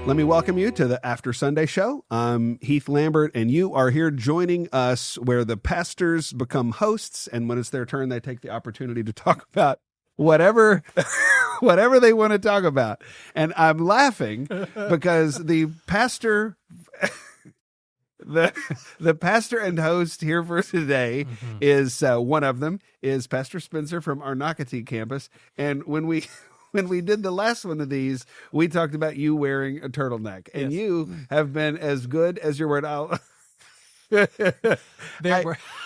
Let me welcome you to the After Sunday Show. I'm Heath Lambert, and you are here joining us where the pastors become hosts, and when it's their turn, they take the opportunity to talk about whatever they want to talk about. And I'm laughing because the pastor... The pastor and host here for today is one of them is Pastor Spencer from our Nocatee campus. And when we did the last one of these, we talked about you wearing a turtleneck, and you have been as good as your word.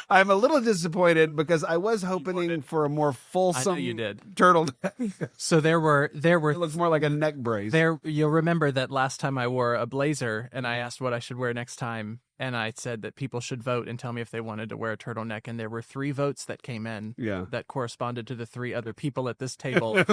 I'm a little disappointed because I was hoping for a more fulsome turtleneck. So there were. It looks more like a neck brace. You'll remember that last time I wore a blazer, and I asked what I should wear next time, and I said that people should vote and tell me if they wanted to wear a turtleneck, and there were 3 votes that came in that corresponded to the 3 other people at this table,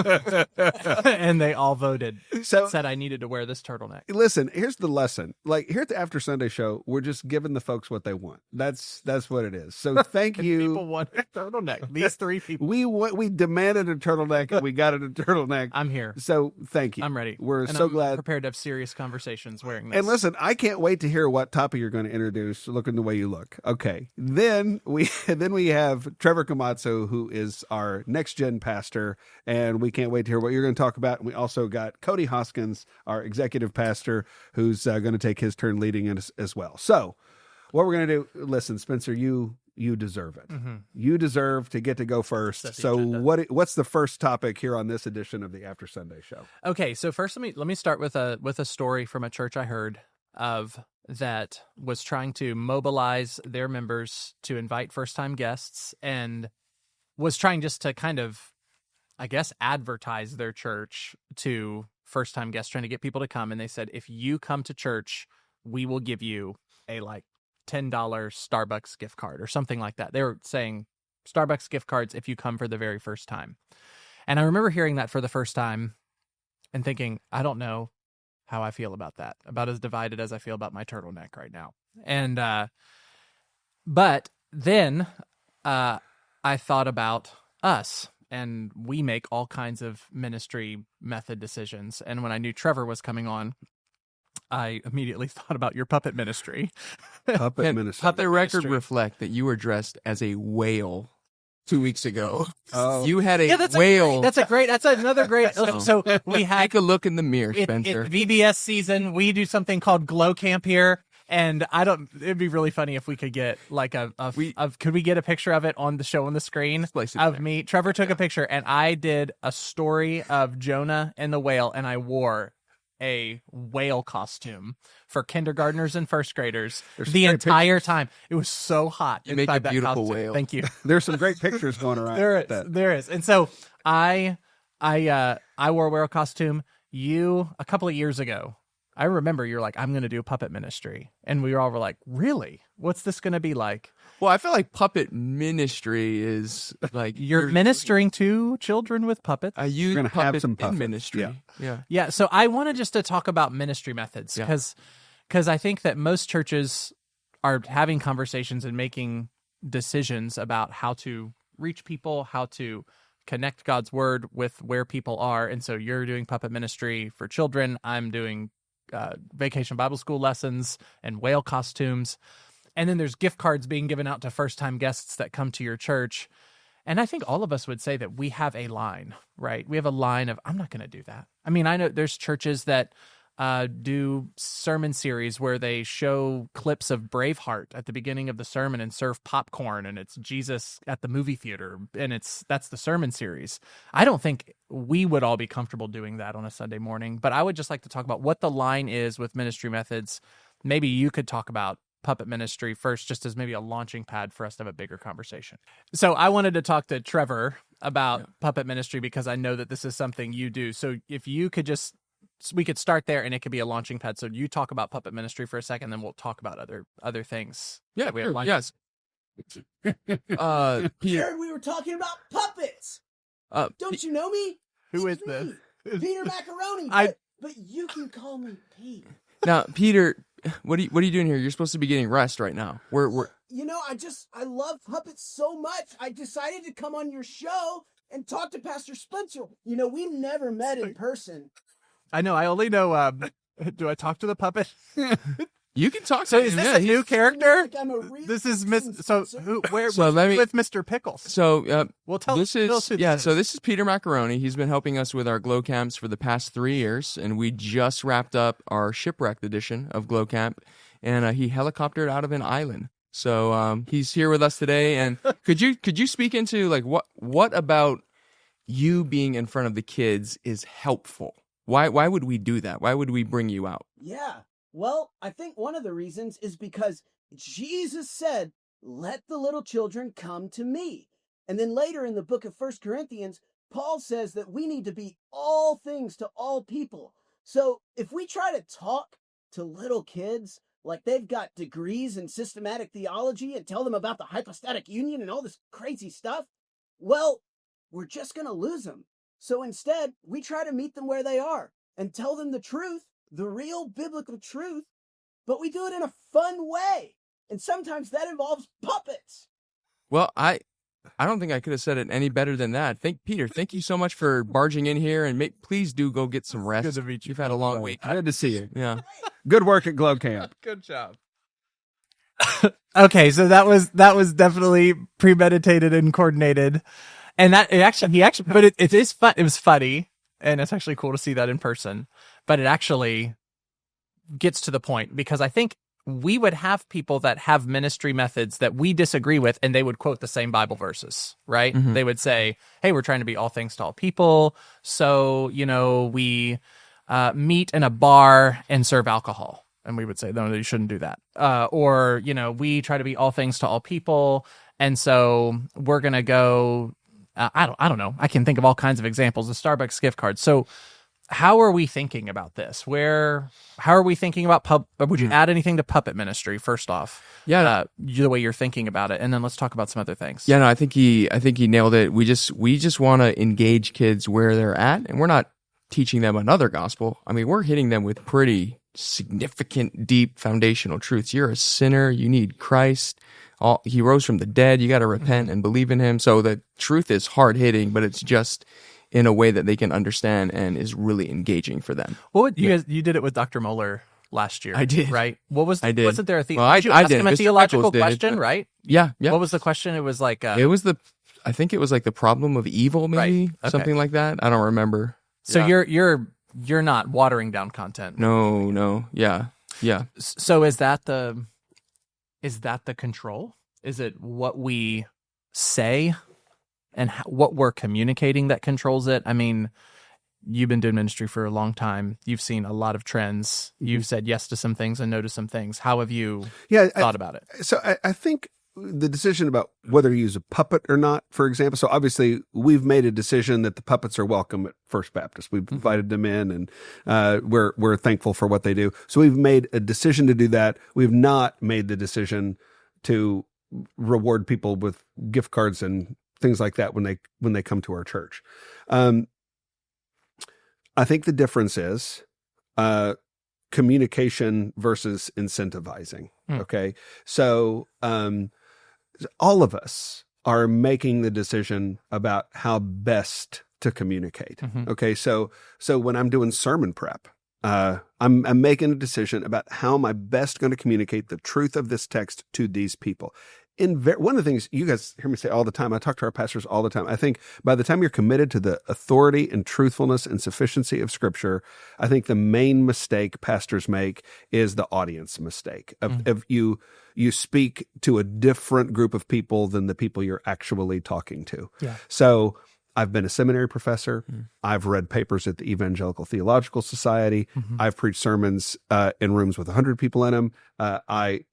and they all voted. Said I needed to wear this turtleneck. Listen, here's the lesson. Like here at the After Sunday Show, we're just giving the folks what they want. That's what it is. So thank you. People want a turtleneck. These 3 people. We demanded a turtleneck, and we got it a turtleneck. I'm here. So thank you. I'm ready. I'm glad. Prepared to have serious conversations wearing this. And listen, I can't wait to hear what topic you're going to introduce. Looking the way you look. Okay. Then we have Trevor Komatsu, who is our next gen pastor, and we can't wait to hear what you're going to talk about. And we also got Cody Hoskins, our executive pastor, who's going to take his turn leading in as well. So what we're going to do, listen, Spencer, you deserve it. You deserve to get to go first. So what's the first topic here on this edition of the After Sunday Show? Okay, so first let me start with a story from a church I heard of that was trying to mobilize their members to invite first-time guests and was trying just to kind of, I guess, advertise their church to first-time guests, trying to get people to come. And they said, if you come to church, we will give you a $10 Starbucks gift card or something like that. They were saying Starbucks gift cards if you come for the very first time. And I remember hearing that for the first time and thinking, I don't know how I feel about that, about as divided as I feel about my turtleneck right now. And but then I thought about us, and we make all kinds of ministry method decisions. And when I knew Trevor was coming on, I immediately thought about your puppet ministry. Puppet ministry. The record reflect that you were dressed as a whale 2 weeks ago. Oh. You had a whale. That's another great. So we take a look in the mirror, Spencer. VBS season, we do something called Glow Camp here. And it'd be really funny if we could get could we get a picture of it on the show on the screen of me? Trevor took a picture, and I did a story of Jonah and the whale, and I wore a whale costume for kindergartners and first graders the entire time. It was so hot. You make a beautiful whale. Thank you. There's some great pictures going around. There is. And so I wore a whale costume. A couple of years ago, I remember you're like, I'm going to do a puppet ministry. And we all were like, really? What's this going to be like? Well, I feel like puppet ministry is like... You're ministering to children with puppets? I use puppets in ministry. Yeah, so I wanted just to talk about ministry methods because I think that most churches are having conversations and making decisions about how to reach people, how to connect God's word with where people are. And so you're doing puppet ministry for children. I'm doing vacation Bible school lessons and whale costumes. And then there's gift cards being given out to first-time guests that come to your church. And I think all of us would say that we have a line, right? We have a line of, I'm not going to do that. I mean, I know there's churches that do sermon series where they show clips of Braveheart at the beginning of the sermon and serve popcorn, and it's Jesus at the movie theater, and that's the sermon series. I don't think we would all be comfortable doing that on a Sunday morning, but I would just like to talk about what the line is with ministry methods. Maybe you could talk about puppet ministry first, just as maybe a launching pad for us to have a bigger conversation. So I wanted to talk to Trevor about puppet ministry because I know that this is something you do. So if you could we could start there and it could be a launching pad. So you talk about puppet ministry for a second, then we'll talk about other things. Yeah, yes. Peter, we were talking about puppets. Don't you know me? Who is this? Peter Macaroni. But you can call me Pete. Now, Peter, what are you doing here? You're supposed to be getting rest right now. We're I love puppets so much. I decided to come on your show and talk to Pastor Spencer. We never met in person. I know. I only know Do I talk to the puppet? You can talk. So to is him. this Yeah, a new character? Like I'm a real This is where So let me- with Mr. Pickles? So Well, tell this us is who yeah. this So is. this is Peter Macaroni. He's been helping us with our Glow Camps for the past 3 years, and we just wrapped up our shipwrecked edition of Glow Camp, and he helicoptered out of an island. So he's here with us today. And could you speak into like what about you being in front of the kids is helpful? Why would we do that? Why would we bring you out? Yeah. Well, I think one of the reasons is because Jesus said, "Let the little children come to me." And then later in the book of 1 Corinthians, Paul says that we need to be all things to all people. So if we try to talk to little kids like they've got degrees in systematic theology and tell them about the hypostatic union and all this crazy stuff, well, we're just going to lose them. So instead, we try to meet them where they are and tell them the truth, the real biblical truth, but we do it in a fun way. And sometimes that involves puppets. Well, I don't think I could have said it any better than that. Peter, thank you so much for barging in here, and please do go get some rest. Good to meet you. You've had a long week. Good to see you. Yeah. Good work at Glow Camp. Good job. Okay, so that was definitely premeditated and coordinated, and but it is fun. It was funny, and it's actually cool to see that in person. But it actually gets to the point because I think we would have people that have ministry methods that we disagree with, and they would quote the same Bible verses, right? Mhm. They would say, "Hey, we're trying to be all things to all people, so we meet in a bar and serve alcohol." And we would say, no, you shouldn't do that. Or, we try to be all things to all people. And so we're going to go, I don't know. I can think of all kinds of examples, the Starbucks gift card. So how are we thinking about this? How are we thinking about would you add anything to puppet ministry first off? Yeah. The way you're thinking about it. And then let's talk about some other things. Yeah, no, I think he nailed it. We just want to engage kids where they're at, and we're not teaching them another gospel. I mean, we're hitting them with pretty significant, deep, foundational truths. You're a sinner. You need Christ. He rose from the dead. You got to repent and believe in him. So the truth is hard hitting, but it's just in a way that they can understand and is really engaging for them. Well, you did it with Dr. Moeller last year. I did. Right? I did. Wasn't there a Well, did you ask him a Mr. theological Pickles did it, question, but- right? Yeah. What was the question? It was like I think it was like the problem of evil, maybe Right. Okay. something like that. I don't remember. so Yeah. you're not watering down content. No. Yeah. So is that the control? Is it what we say and what we're communicating that controls it? I mean, you've been doing ministry for a long time. You've seen a lot of trends. You've said yes to some things and no to some things. How have you thought about it? So I think the decision about whether you use a puppet or not, for example, so obviously we've made a decision that the puppets are welcome at First Baptist. We've invited them in, and we're thankful for what they do. So we've made a decision to do that. We've not made the decision to reward people with gift cards and things like that when they come to our church. I think the difference is communication versus incentivizing. Okay. So all of us are making the decision about how best to communicate. Okay. So when I'm doing sermon prep, I'm making a decision about how am I best going to communicate the truth of this text to these people. One of the things you guys hear me say all the time, I talk to our pastors all the time. I think by the time you're committed to the authority and truthfulness and sufficiency of Scripture, I think the main mistake pastors make is the audience mistake of you speak to a different group of people than the people you're actually talking to. Yeah. So I've been a seminary professor. I've read papers at the Evangelical Theological Society. I've preached sermons in rooms with 100 people in them. I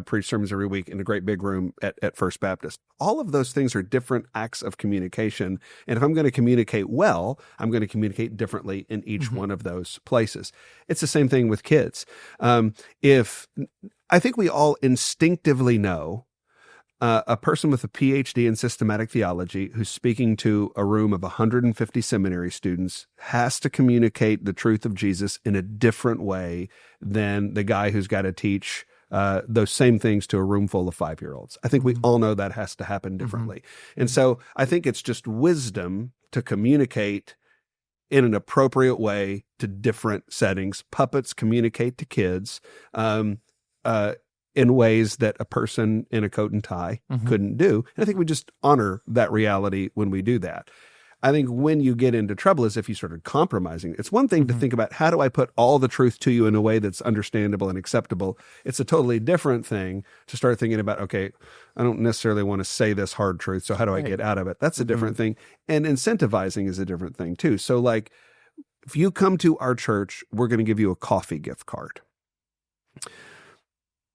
preach sermons every week in a great big room at First Baptist. All of those things are different acts of communication. And if I'm going to communicate well, I'm going to communicate differently in each one of those places. It's the same thing with kids. I think we all instinctively know a person with a PhD in systematic theology who's speaking to a room of 150 seminary students has to communicate the truth of Jesus in a different way than the guy who's got to teach those same things to a room full of 5-year-olds. I think we all know that has to happen differently. And so I think it's just wisdom to communicate in an appropriate way to different settings. Puppets communicate to kids in ways that a person in a coat and tie couldn't do. And I think we just honor that reality when we do that. I think when you get into trouble is if you started compromising. It's one thing to think about, how do I put all the truth to you in a way that's understandable and acceptable? It's a totally different thing to start thinking about, okay, I don't necessarily want to say this hard truth, so how do I get out of it? That's a different thing. And incentivizing is a different thing too. So like, if you come to our church, we're going to give you a coffee gift card.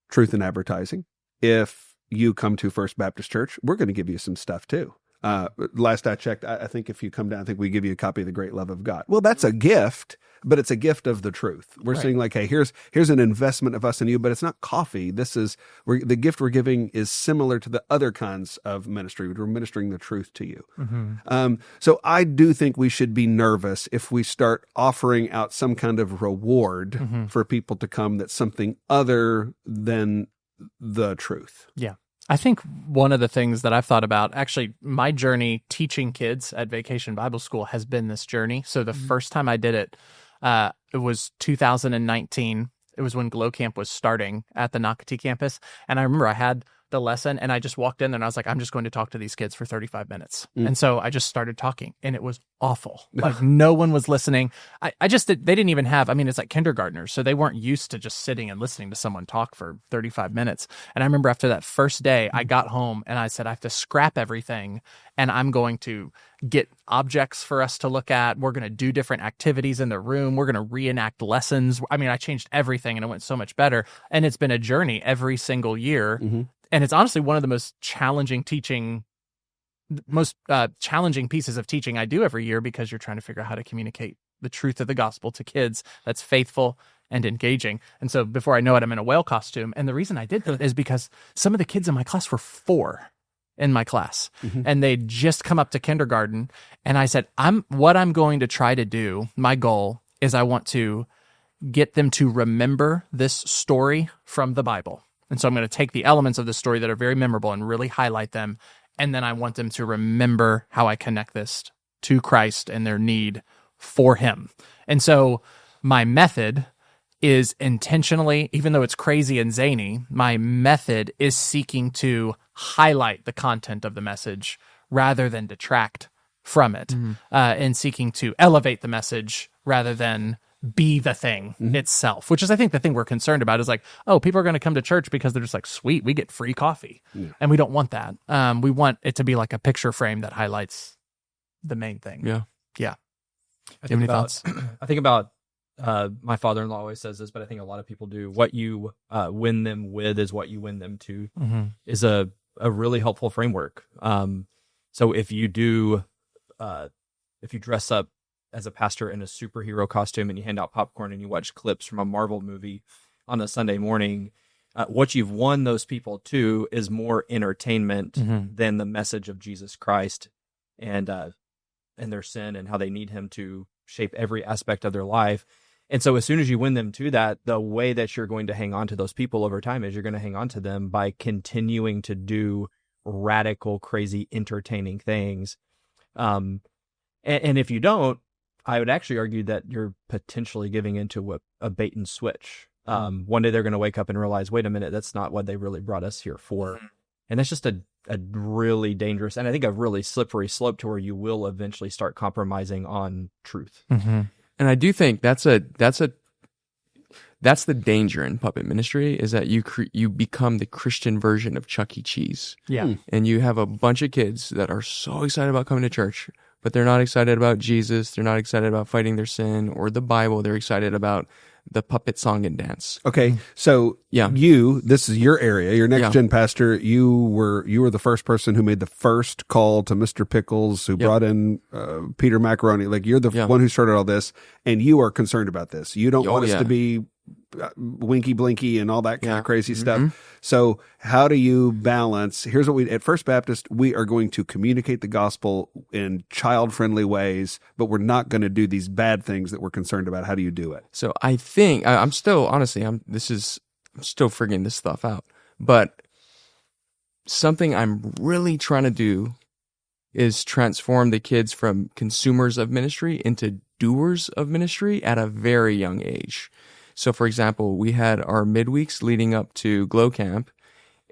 Truth in advertising. If you come to First Baptist Church, we're going to give you some stuff too. Last I checked, I think if you come down, I think we give you a copy of The Great Love of God. Well, that's a gift, but it's a gift of the truth. We're saying like, hey, here's an investment of us and you, but it's not coffee. This is the gift we're giving is similar to the other kinds of ministry. We're ministering the truth to you. So I do think we should be nervous if we start offering out some kind of reward for people to come that's something other than the truth. Yeah. I think one of the things that I've thought about, actually, my journey teaching kids at Vacation Bible School has been this journey. So the first time I did it, it was 2019. It was when Glow Camp was starting at the Nocatee campus. And I remember I had the lesson and I just walked in and I was like, I'm just going to talk to these kids for 35 minutes. And so I just started talking and it was awful. Like no one was listening. They didn't even have, it's like kindergartners. So they weren't used to just sitting and listening to someone talk for 35 minutes. And I remember after that first day, I got home and I said, I have to scrap everything and I'm going to get objects for us to look at. We're going to do different activities in the room. We're going to reenact lessons. I changed everything and it went so much better. And it's been a journey every single year. And it's honestly one of the most challenging pieces of teaching I do every year, because you're trying to figure out how to communicate the truth of the gospel to kids that's faithful and engaging. And so before I know it, I'm in a whale costume. And the reason I did that is because some of the kids in my class were 4 in my class and they'd just come up to kindergarten. And I said, what I'm going to try to do, my goal is I want to get them to remember this story from the Bible. And so I'm going to take the elements of the story that are very memorable and really highlight them. And then I want them to remember how I connect this to Christ and their need for him. And so my method is intentionally, even though it's crazy and zany, my method is seeking to highlight the content of the message rather than detract from it, and seeking to elevate the message rather than be the thing itself, which is, I think, the thing we're concerned about is like, oh, people are going to come to church because they're just like, sweet, we get free coffee. And we don't want that. We want it to be like a picture frame that highlights the main thing. Yeah. Do you have any thoughts? I think about, my father-in-law always says this, but I think a lot of people do. What you win them with is what you win them to, is a really helpful framework. So if you dress up as a pastor in a superhero costume and you hand out popcorn and you watch clips from a Marvel movie on a Sunday morning, what you've won those people to is more entertainment than the message of Jesus Christ and their sin and how they need him to shape every aspect of their life. And so as soon as you win them to that, the way that you're going to hang on to those people over time is you're going to hang on to them by continuing to do radical, crazy, entertaining things. And if you don't, I would actually argue that you're potentially giving into a bait and switch. One day they're going to wake up and realize, wait a minute, that's not what they really brought us here for. And that's just a really dangerous, and I think a really slippery slope to where you will eventually start compromising on truth. And I do think that's the danger in puppet ministry, is that you become the Christian version of Chuck E. Cheese. Yeah. And you have a bunch of kids that are so excited about coming to church, but they're not excited about Jesus. They're not excited about fighting their sin or the Bible. They're excited about the puppet song and dance. Okay, so this is your area. Your next gen pastor. You were the first person who made the first call to Mr. Pickles, who brought in Peter Macaroni. Like, you're the one who started all this, and you are concerned about this. You don't want us to be winky blinky and all that kind of crazy stuff. So how do you balance? Here's what at First Baptist, we are going to communicate the gospel in child-friendly ways, but we're not going to do these bad things that we're concerned about. How do you do it? So I think I'm still figuring this stuff out, but something I'm really trying to do is transform the kids from consumers of ministry into doers of ministry at a very young age. So, for example, we had our midweeks leading up to Glow Camp,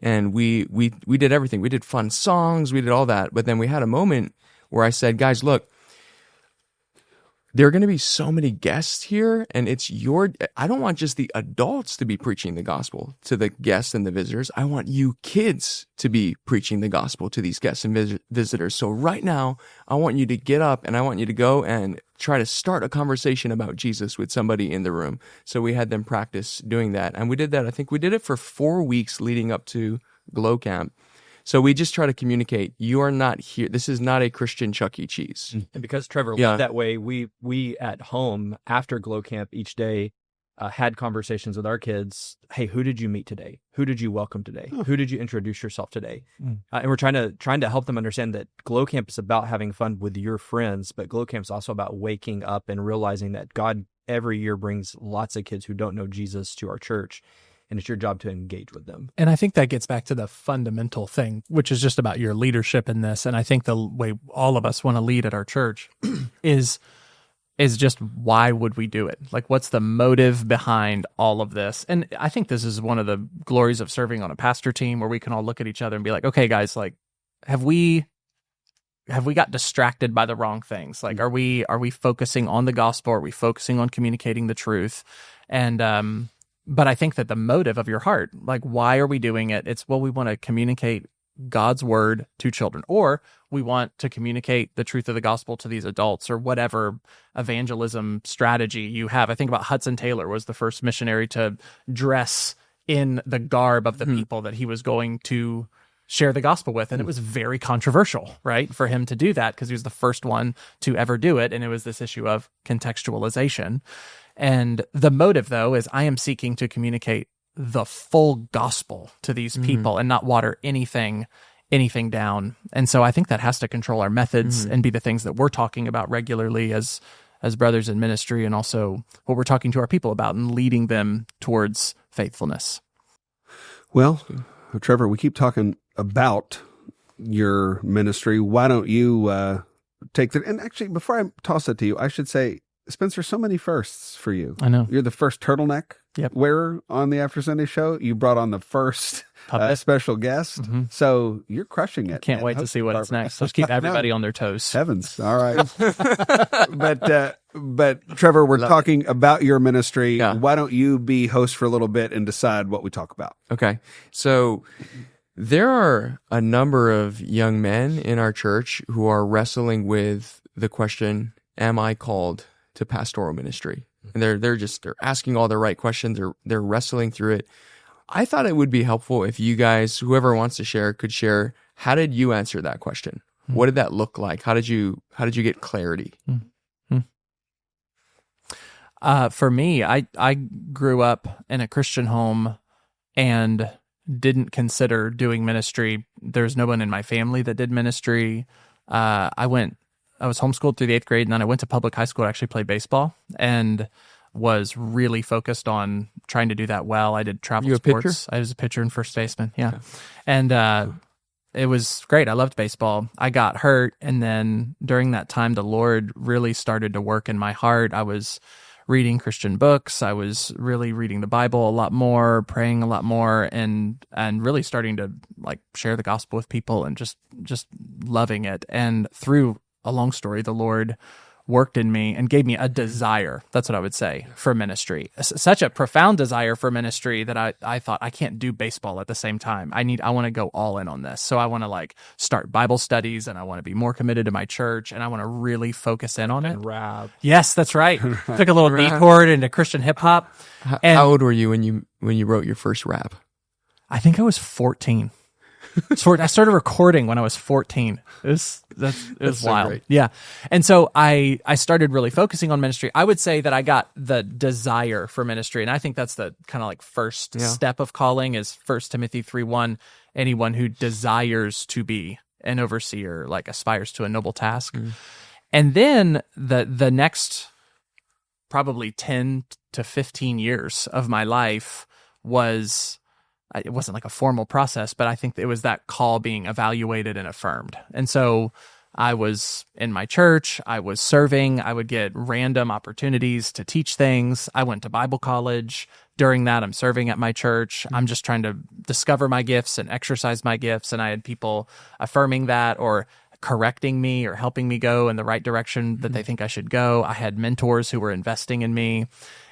and we did everything. We did fun songs, we did all that. But then we had a moment where I said, guys, look, there are going to be so many guests here, and I don't want just the adults to be preaching the gospel to the guests and the visitors. I want you kids to be preaching the gospel to these guests and visitors. So right now, I want you to get up and I want you to go and try to start a conversation about Jesus with somebody in the room. So we had them practice doing that. And we did that. I think we did it for 4 weeks leading up to Glow Camp. So we just try to communicate, you are not here. This is not a Christian Chuck E. Cheese. And because Trevor lived that way, we at home after Glow Camp each day had conversations with our kids. Hey, who did you meet today? Who did you welcome today? Who did you introduce yourself today? And we're trying to help them understand that Glow Camp is about having fun with your friends, but Glow Camp is also about waking up and realizing that God every year brings lots of kids who don't know Jesus to our church. And it's your job to engage with them. And I think that gets back to the fundamental thing, which is just about your leadership in this. And I think the way all of us want to lead at our church is just, why would we do it? Like, what's the motive behind all of this? And I think this is one of the glories of serving on a pastor team, where we can all look at each other and be like, okay, guys, like, have we got distracted by the wrong things? Like, are we focusing on the gospel? Are we focusing on communicating the truth? And, but I think that the motive of your heart, like, why are we doing it? It's, well, we want to communicate God's word to children, or we want to communicate the truth of the gospel to these adults, or whatever evangelism strategy you have. I think about Hudson Taylor was the first missionary to dress in the garb of the people that he was going to share the gospel with. And it was very controversial, right, for him to do that, because he was the first one to ever do it. And it was this issue of contextualization. And the motive, though, is I am seeking to communicate the full gospel to these people and not water anything down. And so I think that has to control our methods and be the things that we're talking about regularly as brothers in ministry, and also what we're talking to our people about and leading them towards faithfulness. Well, Trevor, we keep talking about your ministry. Why don't you take that? And actually, before I toss it to you, I should say, Spencer, so many firsts for you. I know. You're the first turtleneck wearer on the After Sunday show. You brought on the first special guest. So you're crushing it. Can't wait to see what's next. Let's keep everybody on their toes. Heavens. All right. But Trevor, we're talking about your ministry. Yeah. Why don't you be host for a little bit and decide what we talk about? Okay. So there are a number of young men in our church who are wrestling with the question, am I called to pastoral ministry? And they're asking all the right questions. They're wrestling through it. I thought it would be helpful if you guys, whoever wants to share, could share, how did you answer that question? What did that look like? How did you get clarity? For me, I grew up in a Christian home and didn't consider doing ministry. There's no one in my family that did ministry. I was homeschooled through the 8th grade, and then I went to public high school to actually play baseball, and was really focused on trying to do that well. I did travel sports. Pitcher? I was a pitcher and first baseman, yeah. And it was great. I loved baseball. I got hurt, and then during that time, the Lord really started to work in my heart. I was reading Christian books. I was really reading the Bible a lot more, praying a lot more, and really starting to, like, share the gospel with people, and just loving it. And through a long story, the Lord worked in me and gave me a desire, that's what I would say, for ministry. Such a profound desire for ministry that I thought, I can't do baseball at the same time. I want to go all in on this. So I want to, like, start Bible studies, and I want to be more committed to my church, and I want to really focus in on it. And rap. Yes, that's right. Took a little detour into Christian hip hop. How old were you when you wrote your first rap? I think I was 14. I started recording when I was 14. It was wild. Great. Yeah. And so I started really focusing on ministry. I would say that I got the desire for ministry. And I think that's the kind of like first step of calling is 1 Timothy 3:1. Anyone who desires to be an overseer, like, aspires to a noble task. And then the next probably 10 to 15 years of my life it wasn't like a formal process, but I think it was that call being evaluated and affirmed. And so I was in my church. I was serving. I would get random opportunities to teach things. I went to Bible college. During that, I'm serving at my church. I'm just trying to discover my gifts and exercise my gifts. And I had people affirming that or correcting me or helping me go in the right direction that they think I should go. I had mentors who were investing in me.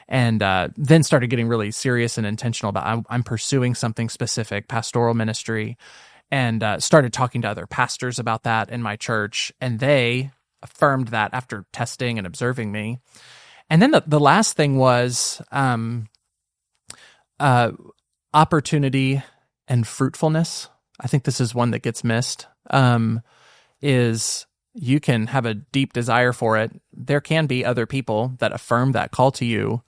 And then started getting really serious and intentional about I'm pursuing something specific, pastoral ministry, and started talking to other pastors about that in my church. And they affirmed that after testing and observing me. And then the last thing was opportunity and fruitfulness. I think this is one that gets missed, is you can have a deep desire for it. There can be other people that affirm that call to you,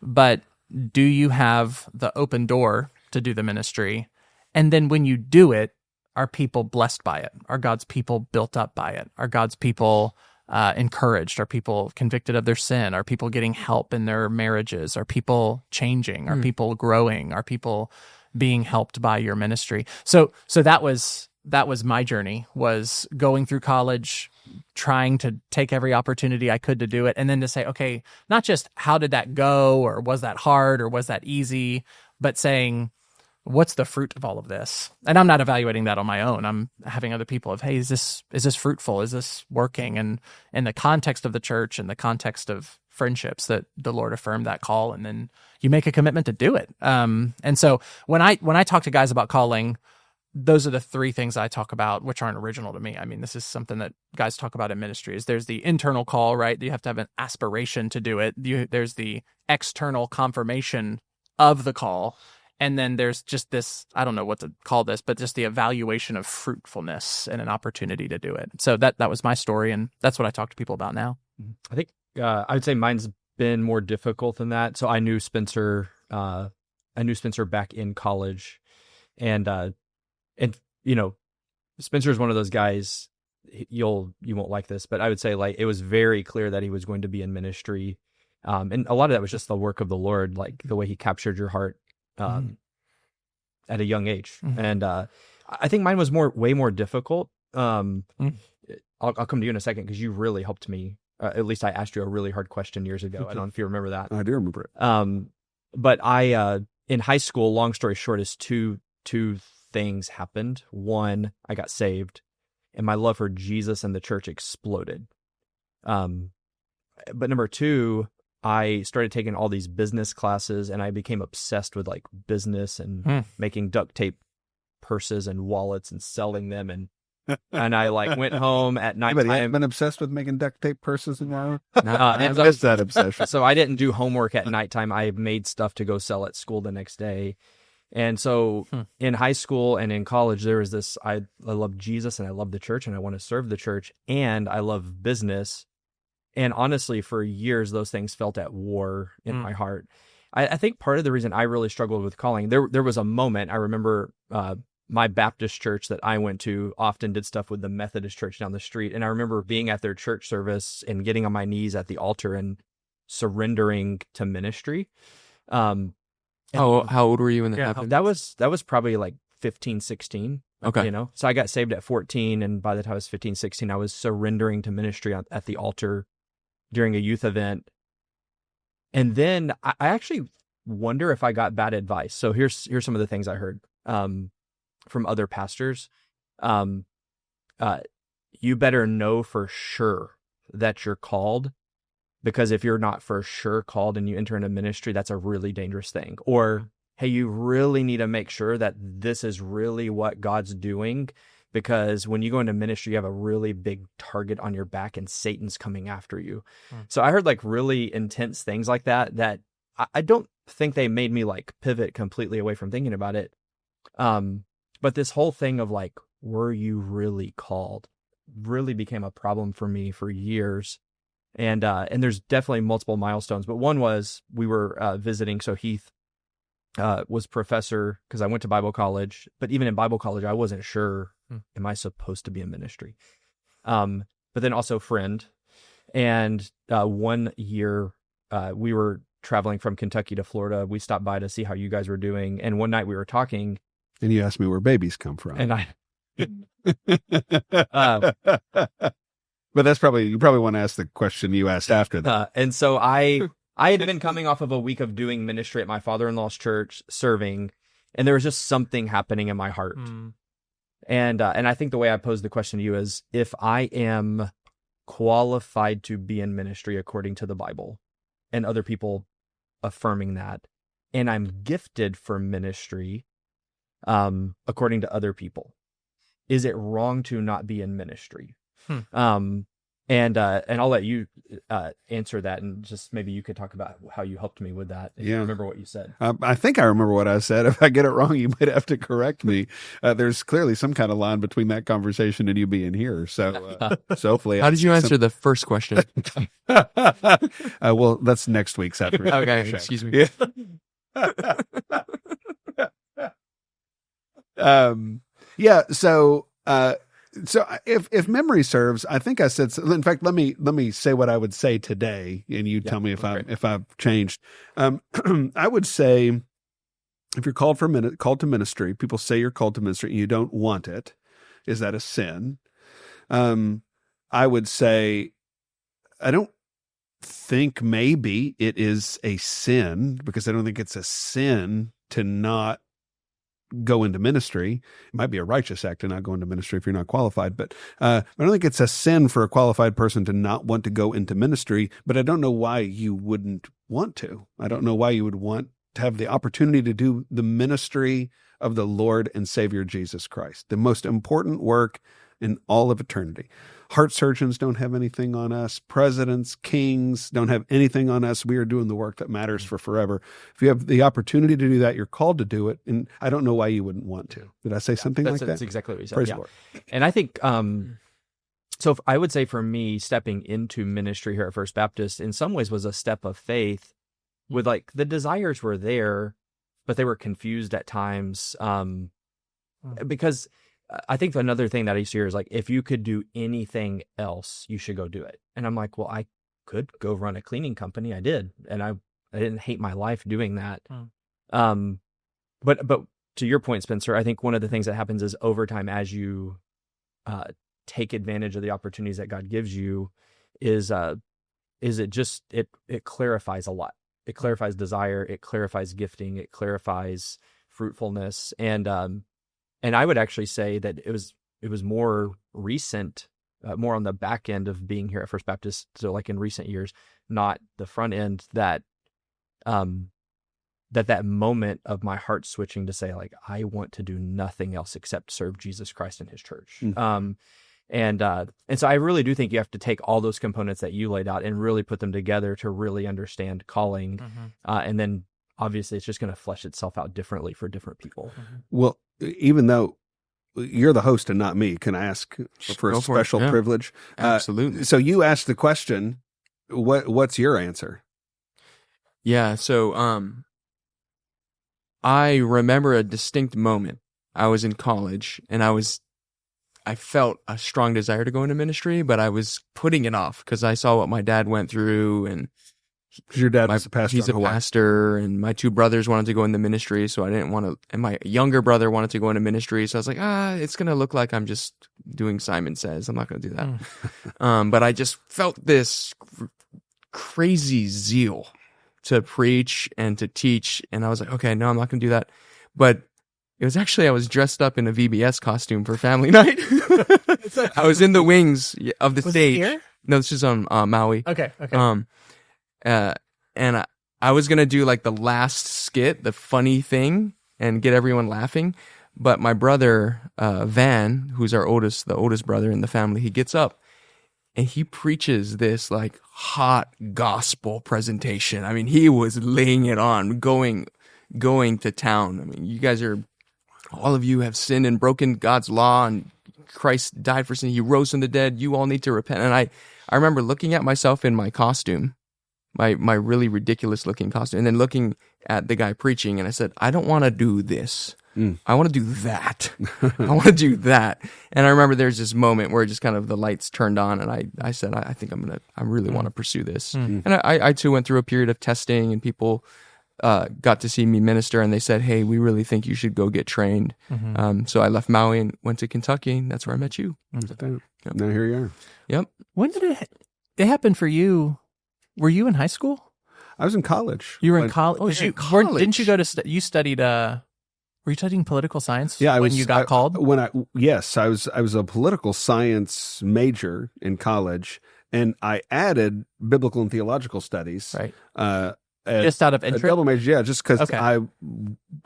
but do you have the open door to do the ministry? And then when you do it, are people blessed by it? Are God's people built up by it? Are God's people encouraged? Are people convicted of their sin? Are people getting help in their marriages? Are people changing? Are people growing? Are people being helped by your ministry? So that was my journey, was going through college, trying to take every opportunity I could to do it, and then to say, okay, not just how did that go, or was that hard, or was that easy, but saying, what's the fruit of all of this? And I'm not evaluating that on my own. I'm having other people of, hey, is this fruitful? Is this working? And in the context of the church and the context of friendships, that the Lord affirmed that call, and then you make a commitment to do it. And so when I talk to guys about calling, those are the three things I talk about, which aren't original to me. I mean, this is something that guys talk about in ministry. Is there's the internal call, right? You have to have an aspiration to do it. There's the external confirmation of the call. And then there's just this, I don't know what to call this, but just the evaluation of fruitfulness and an opportunity to do it. So that was my story, and that's what I talk to people about now. I think I would say mine's been more difficult than that. So I knew Spencer back in college, and you know, Spencer is one of those guys. You won't like this, but I would say like it was very clear that he was going to be in ministry, and a lot of that was just the work of the Lord, like the way He captured your heart at a young age. And I think mine was way more difficult. I'll come to you in a second, because you really helped me. At least I asked you a really hard question years ago. I don't know if you remember that. I do remember it. But I in high school, long story short, is two things happened. One, I got saved, and my love for Jesus and the church exploded. But number two, I started taking all these business classes, and I became obsessed with like business and making duct tape purses and wallets and selling them. And I like went home at night. Anybody been obsessed with making duct tape purses and now? I missed that obsession. So I didn't do homework at nighttime. I made stuff to go sell at school the next day. And so in high school and in college, there was this, I love Jesus and I love the church and I want to serve the church and I love business. And honestly, for years, those things felt at war in my heart. I think part of the reason I really struggled with calling, there was a moment, I remember my Baptist church that I went to often did stuff with the Methodist church down the street. And I remember being at their church service and getting on my knees at the altar and surrendering to ministry. How old were you when that happened? That was probably like 15, 16. Okay. You know, so I got saved at 14. And by the time I was 15, 16, I was surrendering to ministry at the altar during a youth event. And then I actually wonder if I got bad advice. So here's some of the things I heard from other pastors. You better know for sure that you're called, because if you're not for sure called and you enter into ministry, that's a really dangerous thing. Or, hey, you really need to make sure that this is really what God's doing, because when you go into ministry, you have a really big target on your back and Satan's coming after you. So I heard like really intense things like that I don't think they made me like pivot completely away from thinking about it. But this whole thing of like, were you really called, really became a problem for me for years. And there's definitely multiple milestones, but one was we were visiting. So Heath was professor, because I went to Bible college, but even in Bible college, I wasn't sure, am I supposed to be in ministry? But then also friend. And 1 year we were traveling from Kentucky to Florida. We stopped by to see how you guys were doing. And one night we were talking. And you asked me where babies come from. And But that's you probably want to ask the question you asked after that. And so I had been coming off of a week of doing ministry at my father-in-law's church, serving, and there was just something happening in my heart. And I think the way I posed the question to you is, if I am qualified to be in ministry according to the Bible, and other people affirming that, and I'm gifted for ministry according to other people, is it wrong to not be in ministry? And I'll let you answer that, and just maybe you could talk about how you helped me with that. If you remember what you said. I think I remember what I said. If I get it wrong, you might have to correct me. There's clearly some kind of line between that conversation and you being here. So, hopefully, how did you answer the first question? Well, that's next week's after. Okay, excuse me. Yeah. So if memory serves, I think I said. In fact, let me say what I would say today, and you tell me if I've changed. I would say, if you're called to ministry, people say you're called to ministry, and you don't want it. Is that a sin? I would say, I don't think maybe it is a sin, because I don't think it's a sin to not go into ministry. It might be a righteous act to not go into ministry if you're not qualified, but I don't think it's a sin for a qualified person to not want to go into ministry, but I don't know why you wouldn't want to. I don't know why you would want to have the opportunity to do the ministry of the Lord and Savior Jesus Christ, the most important work in all of eternity. Heart surgeons don't have anything on us. Presidents, kings don't have anything on us. We are doing the work that matters for forever. If you have the opportunity to do that, you're called to do it. And I don't know why you wouldn't want to. Did I say something like that? That's exactly what you said. Praise the Lord. And I think, so I would say for me, stepping into ministry here at First Baptist in some ways was a step of faith, with like the desires were there, but they were confused at times. Because I think another thing that I used to hear is like, if you could do anything else, you should go do it. And I'm like, well, I could go run a cleaning company. I did. And I didn't hate my life doing that. But to your point, Spencer, I think one of the things that happens is over time, as you take advantage of the opportunities that God gives you, is it clarifies a lot. It clarifies desire. It clarifies gifting. It clarifies fruitfulness. And I would actually say that it was more recent, more on the back end of being here at First Baptist. So like in recent years, not the front end, that moment of my heart switching to say, like, I want to do nothing else except serve Jesus Christ and his church. And so I really do think you have to take all those components that you laid out and really put them together to really understand calling. And then obviously it's just going to flesh itself out differently for different people. Well, even though you're the host and not me, can I ask for a special privilege? Absolutely. So you asked the question, what's your answer? Yeah. So, I remember a distinct moment. I was in college and I felt a strong desire to go into ministry, but I was putting it off because I saw what my dad went through, and because your dad was a pastor. He's a pastor, and my two brothers wanted to go into ministry, so I didn't want to. And my younger brother wanted to go into ministry, so I was like, it's going to look like I'm just doing Simon Says. I'm not going to do that. But I just felt this crazy zeal to preach and to teach, and I was like, okay, no, I'm not going to do that. But it was actually, I was dressed up in a VBS costume for family night. I was in the wings of the stage. It here? No, this is on Maui. Okay. And I was going to do like the last skit, the funny thing, and get everyone laughing. But my brother, Van, who's the oldest brother in the family, he gets up and he preaches this like hot gospel presentation. I mean, he was laying it on, going to town. I mean, you guys all of you have sinned and broken God's law, and Christ died for sin. He rose from the dead. You all need to repent. And I remember looking at myself in my costume, my really ridiculous looking costume, and then looking at the guy preaching, and I said, I don't want to do this. I want to do that. I want to do that. And I remember there's this moment where just kind of the lights turned on, and I said, I think I really want to pursue this. And I too went through a period of testing, and people got to see me minister, and they said, "Hey, we really think you should go get trained." So I left Maui and went to Kentucky, and that's where I met you. Yep. Now here you are. Yep. When did it happen for you? Were you in high school? I was in college. You were in college. Oh, you're in college. Didn't you go to? You studied. Were you studying political science? Yeah, when you got called. Yes, I was a political science major in college, and I added biblical and theological studies. Right. Just out of interest? A double major, yeah, just because Okay. I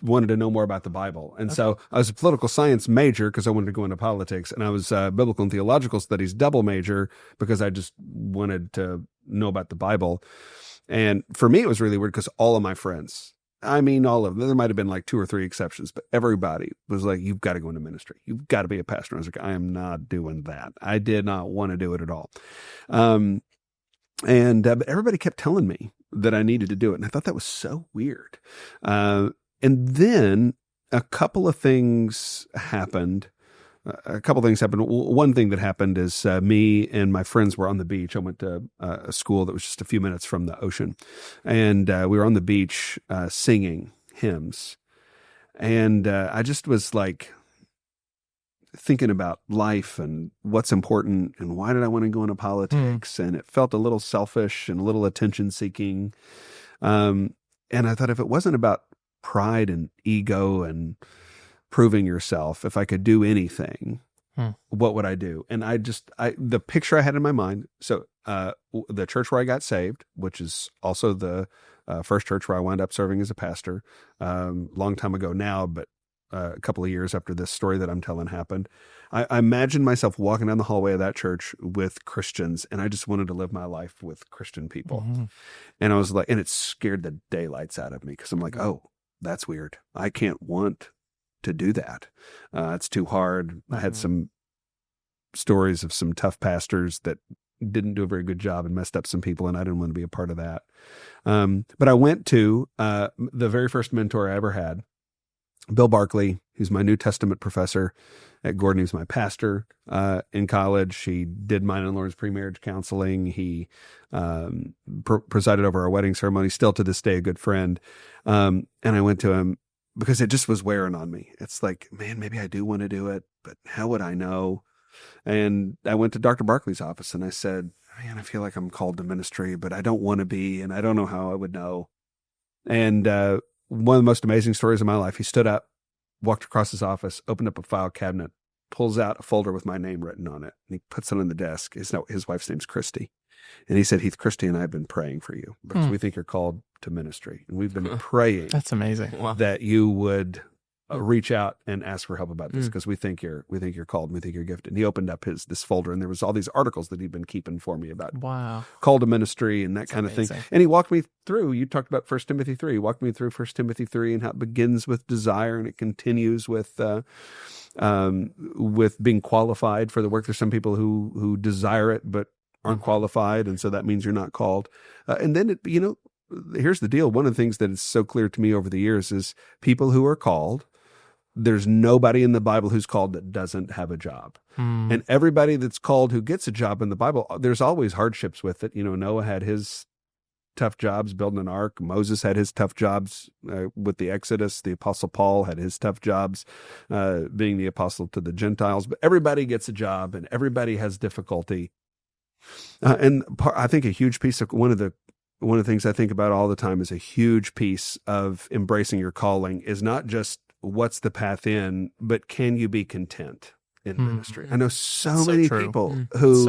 wanted to know more about the Bible. And so I was a political science major because I wanted to go into politics, and I was a biblical and theological studies double major because I just wanted to know about the Bible. And for me, it was really weird because all of my friends, I mean, all of them, there might have been like 2 or 3 exceptions, but everybody was like, you've got to go into ministry. You've got to be a pastor. And I was like, I am not doing that. I did not want to do it at all. But everybody kept telling me that I needed to do it. And I thought that was so weird. And then a couple of things happened. One thing that happened is me and my friends were on the beach. I went to a school that was just a few minutes from the ocean. And we were on the beach singing hymns. And I just was like thinking about life and what's important and why did I want to go into politics? And it felt a little selfish and a little attention seeking. And I thought if it wasn't about pride and ego and proving yourself, if I could do anything, what would I do? And the picture I had in my mind. So, the church where I got saved, which is also the first church where I wound up serving as a pastor, long time ago now, but a couple of years after this story that I'm telling happened, I imagined myself walking down the hallway of that church with Christians, and I just wanted to live my life with Christian people. And I was like, and it scared the daylights out of me because I'm like, oh, that's weird. I can't want to do that. It's too hard. I had some stories of some tough pastors that didn't do a very good job and messed up some people, and I didn't want to be a part of that. But I went to the very first mentor I ever had, Bill Barkley. He's my New Testament professor at Gordon. He was my pastor in college. He did mine and Lauren's pre-marriage counseling. He presided over our wedding ceremony, still to this day a good friend. And I went to him because it just was wearing on me. It's like, man, maybe I do want to do it, but how would I know? And I went to Dr. Barkley's office and I said, man, I feel like I'm called to ministry, but I don't want to be, and I don't know how I would know. And one of the most amazing stories of my life, he stood up, walked across his office, opened up a file cabinet, pulls out a folder with my name written on it, and he puts it on the desk. His wife's name's Christy. And he said, Heath, Christy and I have been praying for you because we think you're called to ministry. And we've been praying That's amazing. that you would reach out and ask for help about this because we think you're called and we think you're gifted. And he opened up this folder, and there was all these articles that he'd been keeping for me about call to ministry and that kind of thing. And he walked me through, you talked about 1 Timothy 3, he walked me through 1 Timothy 3 and how it begins with desire and it continues with being qualified for the work. There's some people who desire it but aren't qualified, and so that means you're not called. And then, here's the deal. One of the things that is so clear to me over the years is people who are called, there's nobody in the Bible who's called that doesn't have a job. And everybody that's called who gets a job in the Bible, there's always hardships with it. Noah had his tough jobs building an ark. Moses had his tough jobs with the Exodus. The Apostle Paul had his tough jobs being the apostle to the Gentiles. But everybody gets a job and everybody has difficulty. I think a huge piece of one of the things I think about all the time is a huge piece of embracing your calling is not just what's the path in, but can you be content in ministry? I know so many people who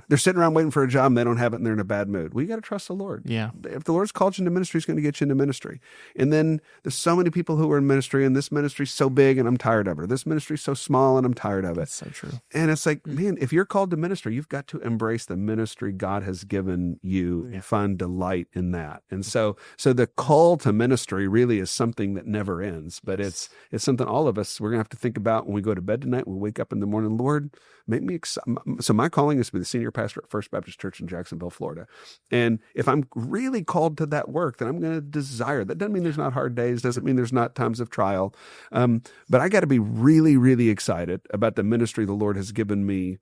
they're sitting around waiting for a job and they don't have it and they're in a bad mood. Well, you got to trust the Lord. Yeah. If the Lord's called you into ministry, He's going to get you into ministry. And then there's so many people who are in ministry, and this ministry's so big and I'm tired of it. Or this ministry's so small and I'm tired of it. That's so true. And it's like, man, if you're called to ministry, you've got to embrace the ministry God has given you and find delight in that. And so the call to ministry really is something that never ends, but it's something all of us, we're going to have to think about when we go to bed tonight, when we wake up in the morning. Lord, make me excited. So my calling is to be the senior pastor at First Baptist Church in Jacksonville, Florida. And if I'm really called to that work, then I'm going to desire. That doesn't mean there's not hard days. Doesn't mean there's not times of trial. But I got to be really, really excited about the ministry the Lord has given me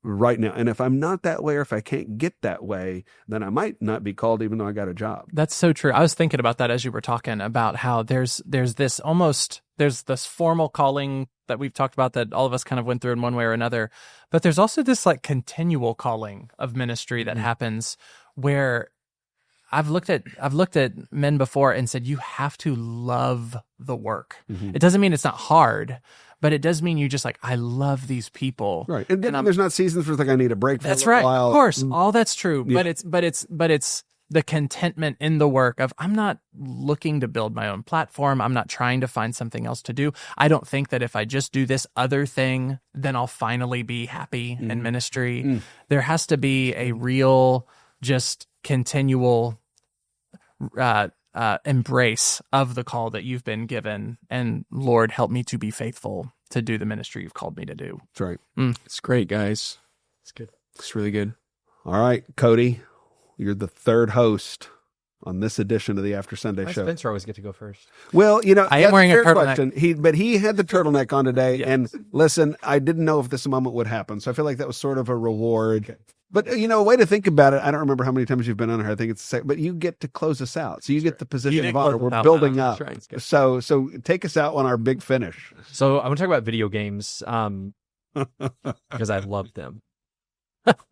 right now. And if I'm not that way, or if I can't get that way, then I might not be called even though I got a job. That's so true. I was thinking about that as you were talking about how there's this formal calling that we've talked about that all of us kind of went through in one way or another. But there's also this like continual calling of ministry that happens where I've looked at men before and said, you have to love the work. It doesn't mean it's not hard, but it does mean you just like, I love these people. Right. And there's not seasons where it's like, I need a break for that's a right. while. Of course. All that's true. Yeah. But it's the contentment in the work of, I'm not looking to build my own platform. I'm not trying to find something else to do. I don't think that if I just do this other thing, then I'll finally be happy in ministry. There has to be a real, just continual embrace of the call that you've been given, and Lord, help me to be faithful to do the ministry you've called me to do. That's right. It's great, guys. It's good. It's really good. All right, Cody, you're the third host on this edition of the After Sunday Why show. Spencer always get to go first? Well, I am wearing a fair turtleneck. question. But he had the turtleneck on today, and listen, I didn't know if this moment would happen, so I feel like that was sort of a reward. Okay. But a way to think about it, I don't remember how many times you've been on here. I think it's the second, but you get to close us out, so you get the position of honor. We're building up, That's right. so take us out on our big finish. So I want to talk about video games because I love them.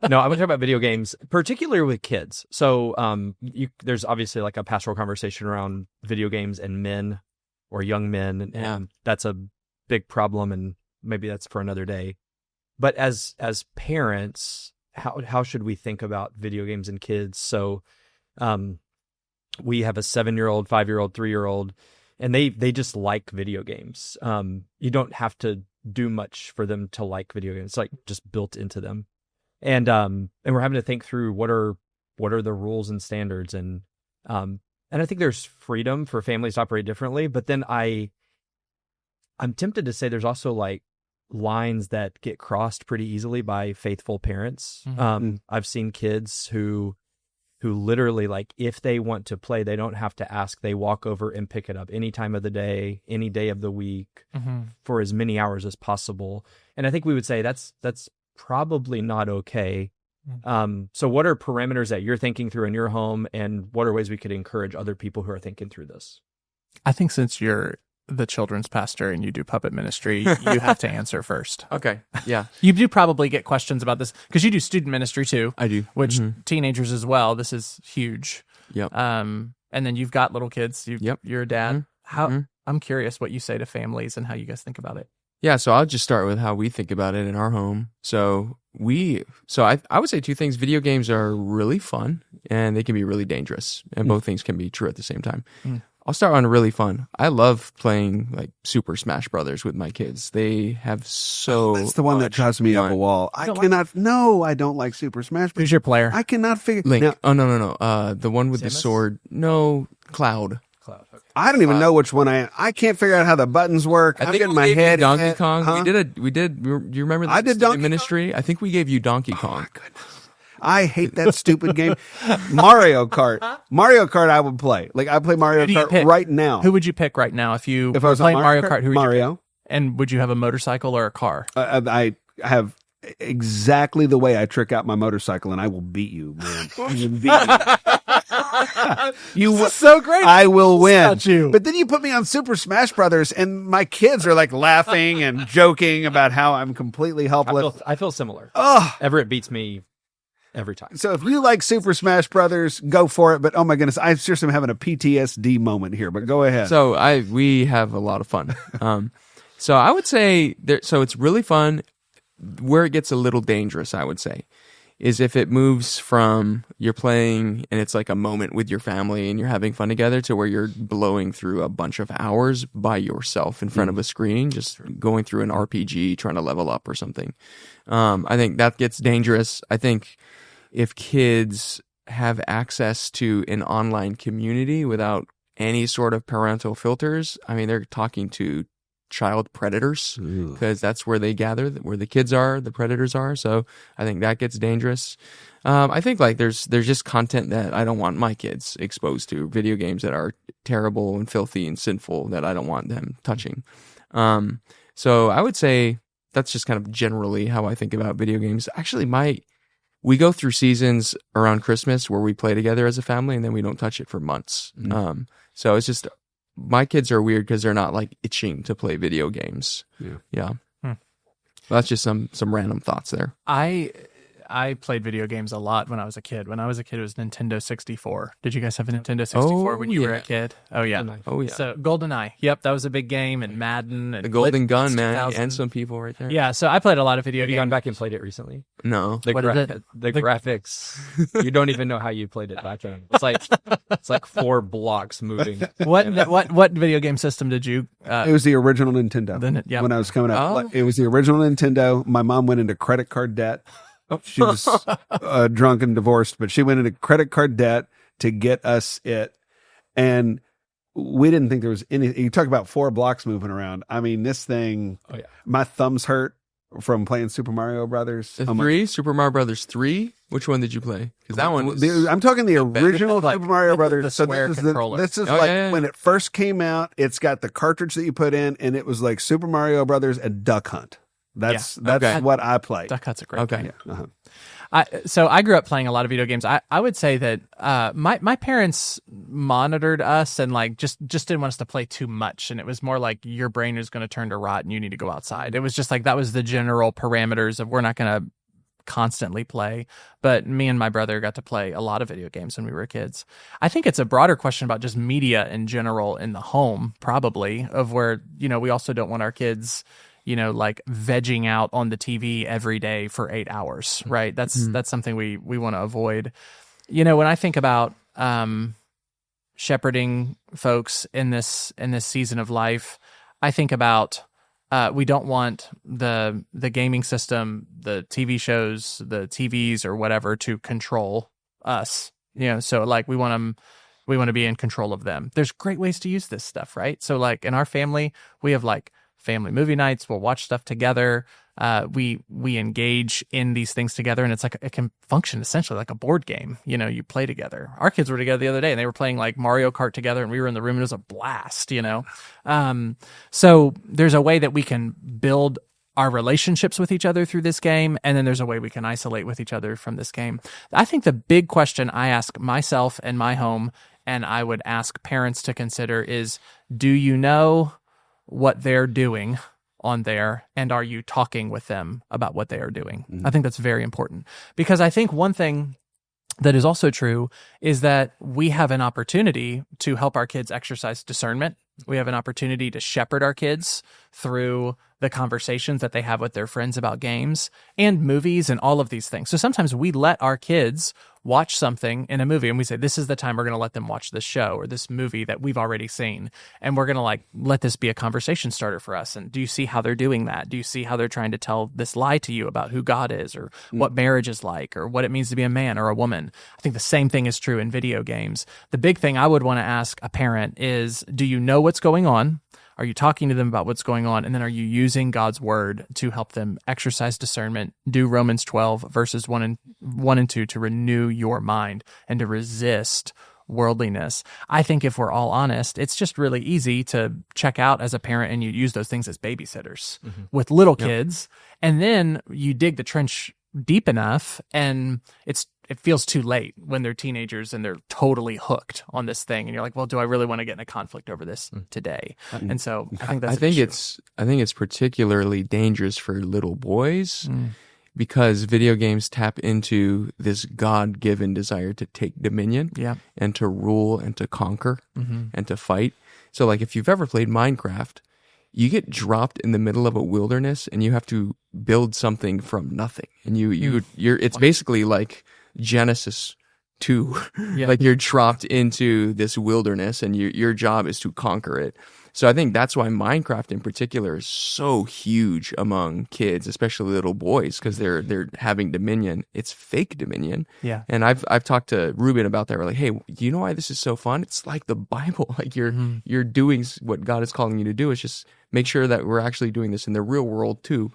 No, I want to talk about video games, particularly with kids. So there's obviously like a pastoral conversation around video games and men or young men, and that's a big problem, and maybe that's for another day. But as parents, how should we think about video games and kids? So we have a 7-year-old, 5-year-old, 3-year-old, and they just like video games. You don't have to do much for them to like video games. It's like just built into them. And we're having to think through what are the rules and standards, and I think there's freedom for families to operate differently, but then I'm tempted to say there's also like lines that get crossed pretty easily by faithful parents. I've seen kids who literally, like, if they want to play, they don't have to ask. They walk over and pick it up any time of the day, any day of the week, for as many hours as possible. And I think we would say that's probably not okay. So what are parameters that you're thinking through in your home, and what are ways we could encourage other people who are thinking through this? I think since you're the children's pastor and you do puppet ministry, you have to answer first. Okay. Yeah. You do probably get questions about this because you do student ministry too. I do. Which teenagers as well. This is huge. Yep. And then you've got little kids. You're a dad. I'm curious what you say to families and how you guys think about it. Yeah, so I'll just start with how we think about it in our home. So I would say two things. Video games are really fun, and they can be really dangerous, and both things can be true at the same time. I'll start on really fun. I love playing like Super Smash Brothers with my kids. They have That's the one that drives me up a wall. I don't like Super Smash Bros. Who's your player? I cannot figure. Link. Now, No. The one with Samus? the sword. No, Cloud. Cloud. Okay. I don't even know which one I am. I can't figure out how the buttons work. I'm getting my head Donkey hit. Kong. Huh? We did. Do you remember that? I did Donkey ministry. I think we gave you Donkey Kong. I hate that stupid game. Mario Kart. Mario Kart I would play. Like, I play Mario Kart right now. Who would you pick right now if I was playing on Mario Kart? Who would you Mario. pick? And would you have a motorcycle or a car? I have exactly the way I trick out my motorcycle, and I will beat you, man. I will beat you. This is so great. I will win. Not you. But then you put me on Super Smash Brothers, and my kids are like laughing and joking about how I'm completely helpless. I feel similar. Oh, Everett beats me every time. so if you like Super Smash Brothers, go for it. But oh my goodness, I seriously am having a PTSD moment here. But go ahead. So we have a lot of fun. So I would say so it's really fun. Where it gets a little dangerous, I would say, is if it moves from you're playing and it's like a moment with your family and you're having fun together to where you're blowing through a bunch of hours by yourself in front of a screen, just going through an RPG, trying to level up or something. I think that gets dangerous. I think if kids have access to an online community without any sort of parental filters, I mean, they're talking to child predators because that's where they gather, where the kids are, the predators are. So I think that gets dangerous. I think like there's just content that I don't want my kids exposed to, video games that are terrible and filthy and sinful that I don't want them touching. So I would say that's just kind of generally how I think about video games. Actually, we go through seasons around Christmas where we play together as a family, and then we don't touch it for months. So it's just, my kids are weird because they're not like itching to play video games. Yeah. That's just some random thoughts there. I played video games a lot when I was a kid. When I was a kid, it was Nintendo 64. Did you guys have a Nintendo 64 when you were a kid? Oh, yeah. Oh, yeah. So GoldenEye. Yep, that was a big game. And Madden. And The Golden Gun, man. 2000. And some people right there. Yeah, so I played a lot of video Have you games. gone back and played it recently? No. The What is it? graphics, you don't even know how you played it back then. It's like 4 blocks moving. What video game system did you? It was the original Nintendo. Yeah. When I was coming up, Oh. It was the original Nintendo. My mom went into credit card debt. She was drunk and divorced, but she went into credit card debt to get us it. And we didn't think there was any. You talk about 4 blocks moving around. I mean, this thing, my thumbs hurt from playing Super Mario Brothers. Super Mario Brothers 3? Which one did you play? Because that one is... I'm talking the original like Super Mario Brothers. the So square this is controller. This is Oh, like yeah. when it first came out, it's got the cartridge that you put in, and it was like Super Mario Brothers and Duck Hunt. That's Okay. what I played. Duck Hunt's a great Okay. game. Uh-huh. So I grew up playing a lot of video games. I would say that my parents monitored us and like just didn't want us to play too much. And it was more like your brain is going to turn to rot and you need to go outside. It was just like that was the general parameters of we're not going to constantly play. But me and my brother got to play a lot of video games when we were kids. I think it's a broader question about just media in general in the home, probably, of where, we also don't want our kids like vegging out on the TV every day for 8 hours, right? That's something we want to avoid. When I think about shepherding folks in this season of life, I think about we don't want the gaming system, the TV shows, the TVs or whatever to control us. So like we want to be in control of them. There's great ways to use this stuff, right? So like in our family, we have like family movie nights. We'll watch stuff together. We engage in these things together, and it's like it can function essentially like a board game. You play together. Our kids were together the other day, and they were playing like Mario Kart together, and we were in the room, and it was a blast. So there's a way that we can build our relationships with each other through this game, and then there's a way we can isolate with each other from this game. I think the big question I ask myself and my home, and I would ask parents to consider is, do you know what they're doing on there, and are you talking with them about what they are doing? I think that's very important, because I think one thing that is also true is that we have an opportunity to help our kids exercise discernment. We have an opportunity to shepherd our kids through the conversations that they have with their friends about games and movies and all of these things. So sometimes we let our kids watch something in a movie and we say, this is the time we're going to let them watch this show or this movie that we've already seen. And we're going to like, let this be a conversation starter for us. And do you see how they're doing that? Do you see how they're trying to tell this lie to you about who God is or what marriage is like or what it means to be a man or a woman? I think the same thing is true in video games. The big thing I would want to ask a parent is, do you know what's going on? Are you talking to them about what's going on? And then are you using God's word to help them exercise discernment, do Romans 12 verses 1 and 2 to renew your mind and to resist worldliness? I think if we're all honest, it's just really easy to check out as a parent and you use those things as babysitters with little kids. And then you dig the trench deep enough and it feels too late when they're teenagers and they're totally hooked on this thing. And you're like, well, do I really want to get in a conflict over this today? And so I think that's I think it's particularly dangerous for little boys because video games tap into this God-given desire to take dominion and to rule and to conquer and to fight. So like if you've ever played Minecraft, you get dropped in the middle of a wilderness and you have to build something from nothing. And it's basically like Genesis 2. Like you're dropped into this wilderness and your job is to conquer it. So I think that's why Minecraft in particular is so huge among kids, especially little boys, because they're having dominion. It's fake dominion. Yeah. And I've talked to Ruben about that. We're like, hey, do you know why this is so fun? It's like the Bible. Like you're doing what God is calling you to do. It's just make sure that we're actually doing this in the real world too.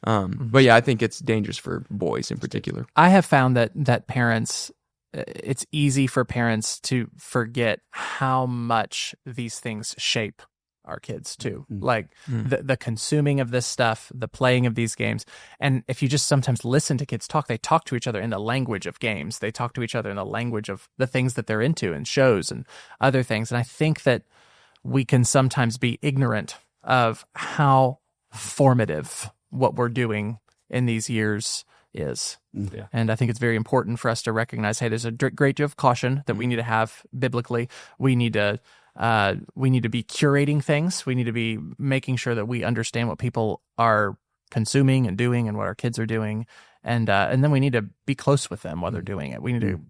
But yeah, I think it's dangerous for boys in particular. I have found that parents, it's easy for parents to forget how much these things shape our kids too. Mm-hmm. Like the consuming of this stuff, the playing of these games. And if you just sometimes listen to kids talk, they talk to each other in the language of games. They talk to each other in the language of the things that they're into and shows and other things. And I think that we can sometimes be ignorant of how formative what we're doing in these years is. Yeah. And I think it's very important for us to recognize, hey, there's a great deal of caution that we need to have biblically. We need to be curating things. We need to be making sure that we understand what people are consuming and doing and what our kids are doing. And then we need to be close with them while they're doing it. We need to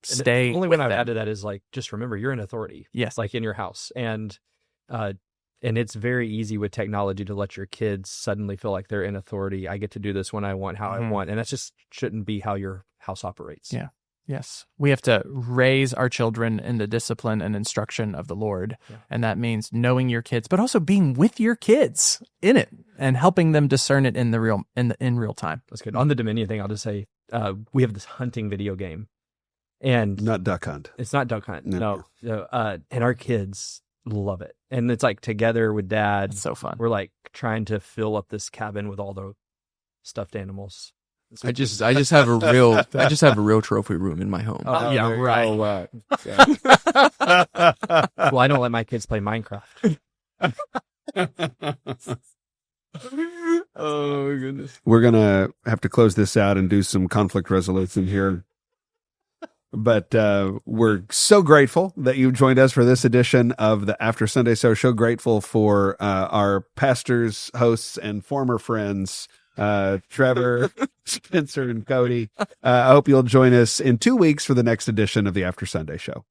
stay. The only with one I've them. added to that is like, just remember you're in authority. Yes. Like in your house. And it's very easy with technology to let your kids suddenly feel like they're in authority. I get to do this when I want, how I want. And that just shouldn't be how your house operates. Yeah. Yes. We have to raise our children in the discipline and instruction of the Lord. Yeah. And that means knowing your kids, but also being with your kids in it and helping them discern it in real time. That's good. On the Dominion thing, I'll just say, we have this hunting video game. And not Duck Hunt. It's not Duck Hunt. No. And our kids love it. And it's like together with Dad. It's so fun. We're like trying to fill up this cabin with all the stuffed animals. I just have a real trophy room in my home. Yeah, right. Well, I don't let my kids play Minecraft. Oh my goodness. We're gonna have to close this out and do some conflict resolution here. But we're so grateful that you joined us for this edition of the After Sunday So grateful for our pastors, hosts, and former friends, Trevor, Spencer, and Cody. I hope you'll join us in 2 weeks for the next edition of the After Sunday Show.